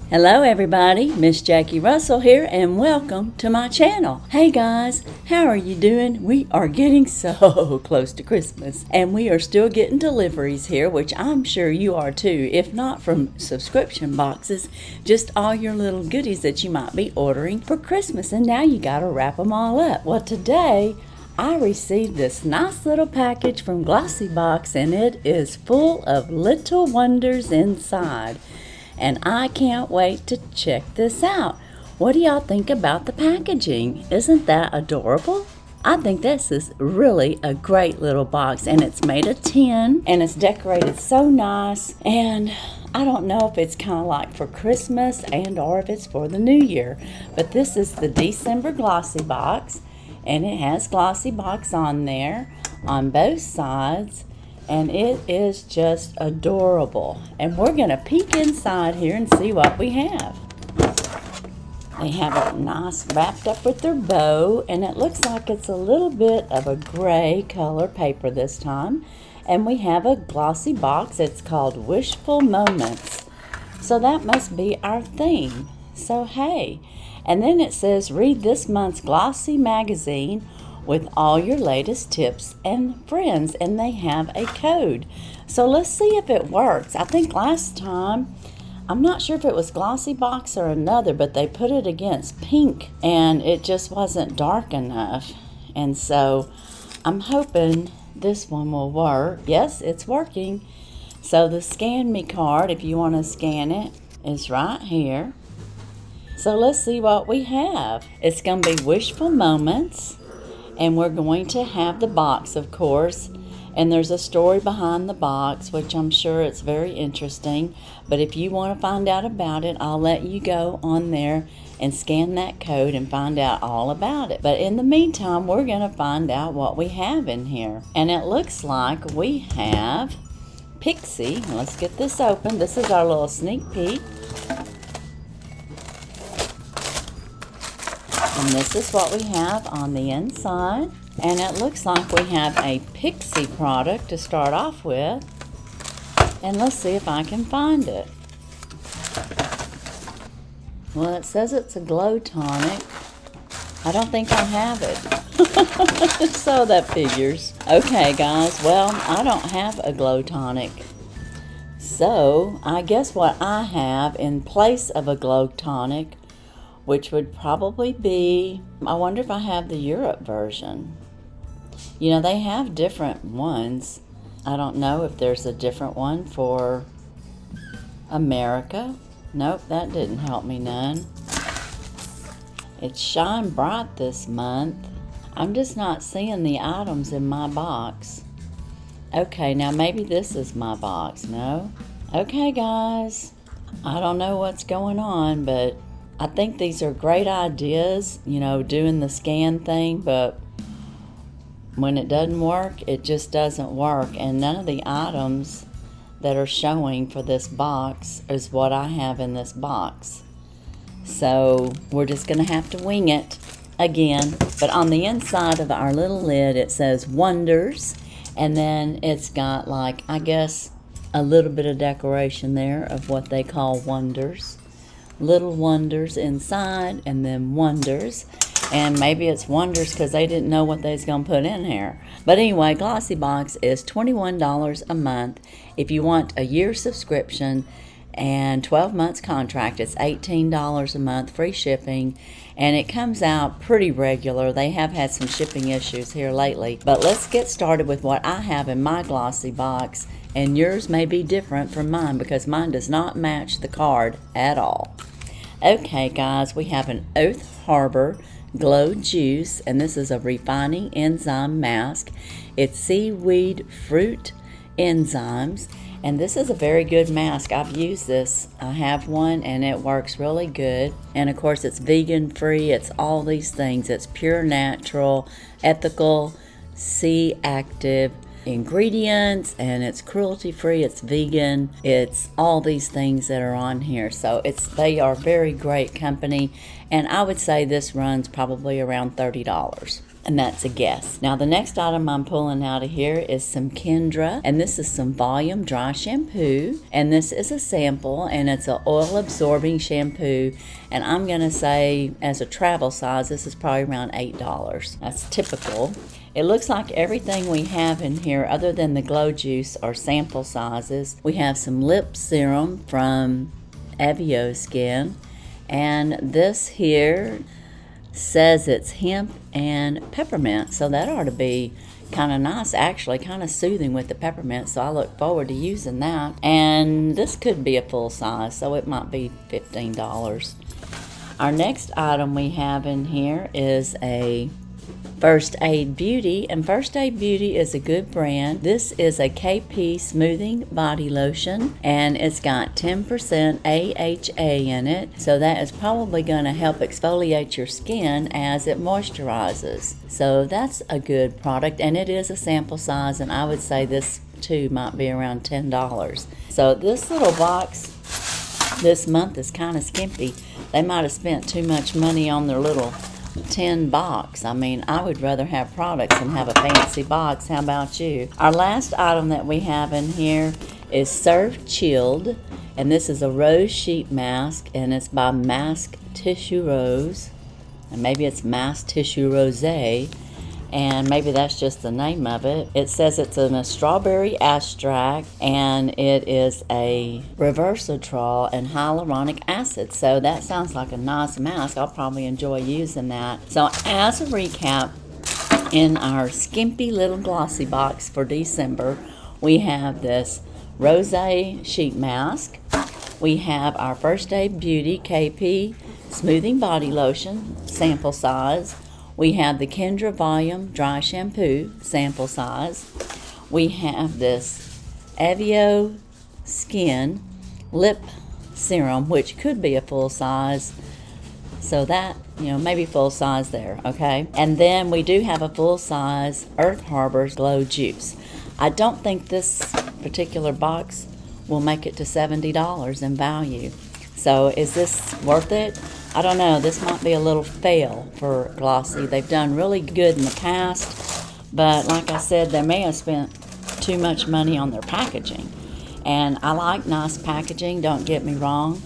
Hello everybody, Miss Jackie Russell here and welcome to my channel. Hey guys, how are you doing? We are getting so close to Christmas and we are still getting deliveries here, which I'm sure you are too, if not from subscription boxes, just all your little goodies that you might be ordering for Christmas, and now you gotta wrap them all up. Well, today I received this nice little package from Glossy Box and it is full of little wonders inside. And I can't wait to check this out. What do y'all think about the packaging? Isn't that adorable? I think this is really a great little box, and it's made of tin and it's decorated so nice, and I don't know if it's kind of like for Christmas and or if it's for the new year, but this is the December Glossy Box and it has Glossy Box on there on both sides. And it is just adorable. And we're going to peek inside here and see what we have. They have it nice wrapped up with their bow. And it looks like it's a little bit of a gray color paper this time. And we have a glossy box. It's called Wishful Moments. So that must be our theme. So hey. And then it says, read this month's glossy magazine with all your latest tips and friends, and they have a code. So let's see if it works. I think last time, I'm not sure if it was Glossy Box or another, but they put it against pink and it just wasn't dark enough. And so I'm hoping this one will work. Yes, it's working. So the Scan Me card, if you want to scan it, is right here. So let's see what we have. It's going to be Wishful Moments. And we're going to have the box, of course, and there's a story behind the box, which I'm sure it's very interesting. But if you want to find out about it, I'll let you go on there and scan that code and find out all about it. But in the meantime, we're going to find out what we have in here. And it looks like we have Pixie. Let's get this open. This is our little sneak peek. And this is what we have on the inside. And it looks like we have a Pixie product to start off with. And let's see if I can find it. Well, it says it's a glow tonic. I don't think I have it. So that figures. Okay, guys. Well, I don't have a glow tonic. So, I guess what I have in place of a glow tonic, which would probably be, I wonder if I have the Europe version. You know, they have different ones. I don't know if there's a different one for America. Nope, that didn't help me none. It's Shine Bright this month. I'm just not seeing the items in my box. Okay, now maybe this is my box. No? Okay, guys. I don't know what's going on, but I think these are great ideas, you know, doing the scan thing, but when it doesn't work, it just doesn't work. And none of the items that are showing for this box is what I have in this box. So we're just going to have to wing it again. But on the inside of our little lid, it says Wonders. And then it's got, like, I guess, a little bit of decoration there of what they call wonders. Little wonders inside, and then wonders. And maybe it's wonders because they didn't know what they was going to put in here. But anyway, Glossy Box is $21 a month. If you want a year subscription and 12 months contract, it's $18 a month, free shipping. And it comes out pretty regular. They have had some shipping issues here lately. But let's get started with what I have in my Glossy Box. And yours may be different from mine because mine does not match the card at all. Okay, guys, we have an Oath Harbor Glow Juice, and this is a refining enzyme mask. It's seaweed fruit enzymes, and this is a very good mask. I've used this. I have one, and it works really good. And of course, it's vegan free. It's all these things. It's pure natural, ethical, sea active ingredients, and it's cruelty free, it's vegan, it's all these things that are on here. So they are very great company, and I would say this runs probably around $30. and that's a guess. Now the next item I'm pulling out of here is some Kendra, and this is some volume dry shampoo, and this is a sample, and it's an oil absorbing shampoo, and I'm gonna say as a travel size this is probably around $8. That's typical. It looks like everything we have in here other than the Glow Juice are sample sizes. We have some lip serum from Avio Skin, and this here says it's hemp and peppermint, so that ought to be kind of nice, actually kind of soothing with the peppermint, so I look forward to using that. And this could be a full size, so it might be $15. Our next item we have in here is a First Aid Beauty, and First Aid Beauty is a good brand. This is a KP smoothing body lotion, and it's got 10% AHA in it, so that is probably going to help exfoliate your skin as it moisturizes. So that's a good product, and it is a sample size, and I would say this too might be around $10. So this little box this month is kind of skimpy. They might have spent too much money on their little 10 box. I mean, I would rather have products than have a fancy box. How about you? Our last item that we have in here is Surf Chilled, and this is a rose sheet mask, and it's by Mask Tissue Rose, and maybe it's Mask Tissue Rosé, and maybe that's just the name of it. It says it's in a strawberry extract, and it is a resveratrol and hyaluronic acid. So that sounds like a nice mask. I'll probably enjoy using that. So as a recap, in our skimpy little glossy box for December, we have this rosé sheet mask. We have our First Aid Beauty KP smoothing body lotion, sample size. We have the Kendra Volume Dry Shampoo, sample size. We have this Avio Skin Lip Serum, which could be a full size. So that, maybe full size there, okay? And then we do have a full size Earth Harbor's Glow Juice. I don't think this particular box will make it to $70 in value. So is this worth it? I don't know. This might be a little fail for Glossy. They've done really good in the past, but like I said, they may have spent too much money on their packaging. And I like nice packaging, don't get me wrong,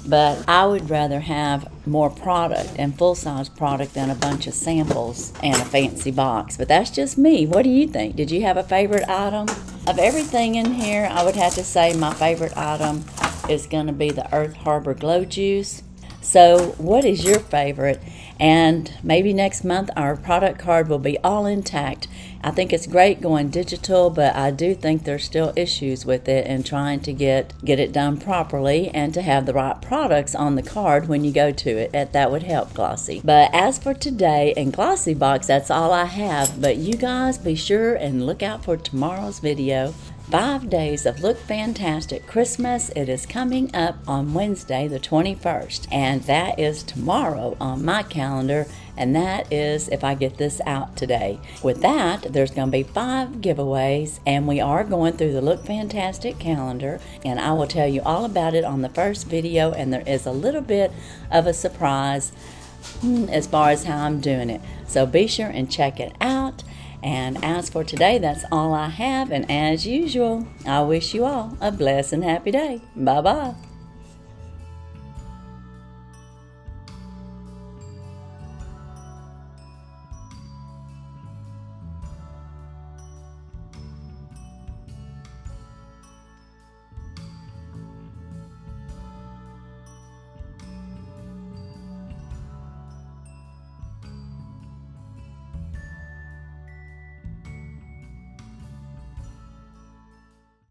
but I would rather have more product and full-size product than a bunch of samples and a fancy box. But that's just me. What do you think? Did you have a favorite item? Of everything in here, I would have to say my favorite item is going to be the Earth Harbor Glow Juice. So what is your favorite? And maybe next month our product card will be all intact. I think it's great going digital, but I do think there's still issues with it and trying to get it done properly and to have the right products on the card when you go to it. That would help Glossy. But as for today in Glossy Box, that's all I have. But you guys be sure and look out for tomorrow's video. 5 Days of Look Fantastic Christmas. It is coming up on Wednesday the 21st, and that is tomorrow on my calendar, and that is if I get this out today. With that, there's going to be 5 giveaways, and we are going through the Look Fantastic calendar, and I will tell you all about it on the first video, and there is a little bit of a surprise as far as how I'm doing it. So be sure and check it out. And as for today, that's all I have. And as usual, I wish you all a blessed and happy day. Bye-bye.